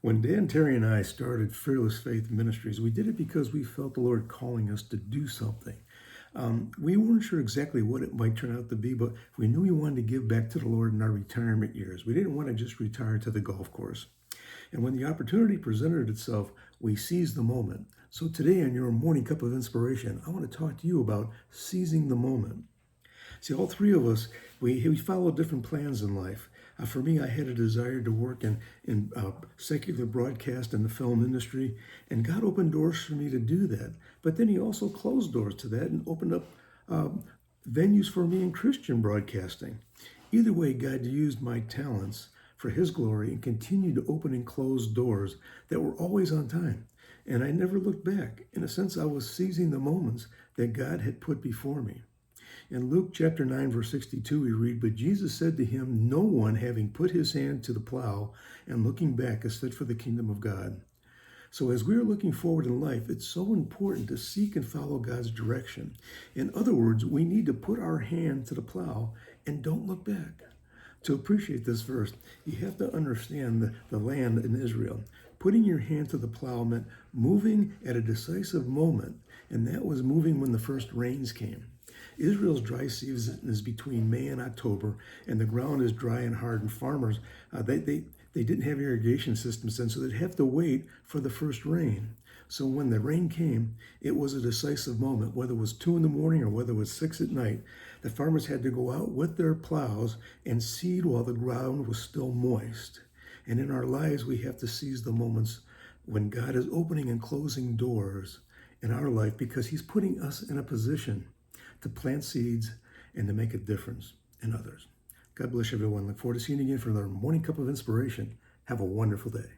When Dan, Terry, and I started Fearless Faith Ministries, we did it because we felt the Lord calling us to do something. We weren't sure exactly what it might turn out to be, but we knew we wanted to give back to the Lord in our retirement years. We didn't want to just retire to the golf course. And when the opportunity presented itself, we seized the moment. So today, on your morning cup of inspiration, I want to talk to you about seizing the moment. See, all three of us, we follow different plans in life. For me, I had a desire to work in secular broadcast and the film industry, and God opened doors for me to do that. But then He also closed doors to that and opened up venues for me in Christian broadcasting. Either way, God used my talents for His glory and continued to open and close doors that were always on time. And I never looked back. In a sense, I was seizing the moments that God had put before me. In Luke chapter 9, verse 62, we read, "But Jesus said to him, 'No one, having put his hand to the plow and looking back, is fit for the kingdom of God.'" So as we're looking forward in life, it's so important to seek and follow God's direction. In other words, we need to put our hand to the plow and don't look back. To appreciate this verse, you have to understand the land in Israel. Putting your hand to the plow meant moving at a decisive moment, and that was moving when the first rains came. Israel's dry season is between May and October, and the ground is dry and hard, and farmers, they didn't have irrigation systems then, so they'd have to wait for the first rain. So when the rain came, it was a decisive moment. Whether it was 2 in the morning or whether it was 6 at night, the farmers had to go out with their plows and seed while the ground was still moist. And in our lives, we have to seize the moments when God is opening and closing doors in our life because He's putting us in a position to plant seeds and to make a difference in others. God bless everyone. Look forward to seeing you again for another morning cup of inspiration. Have a wonderful day.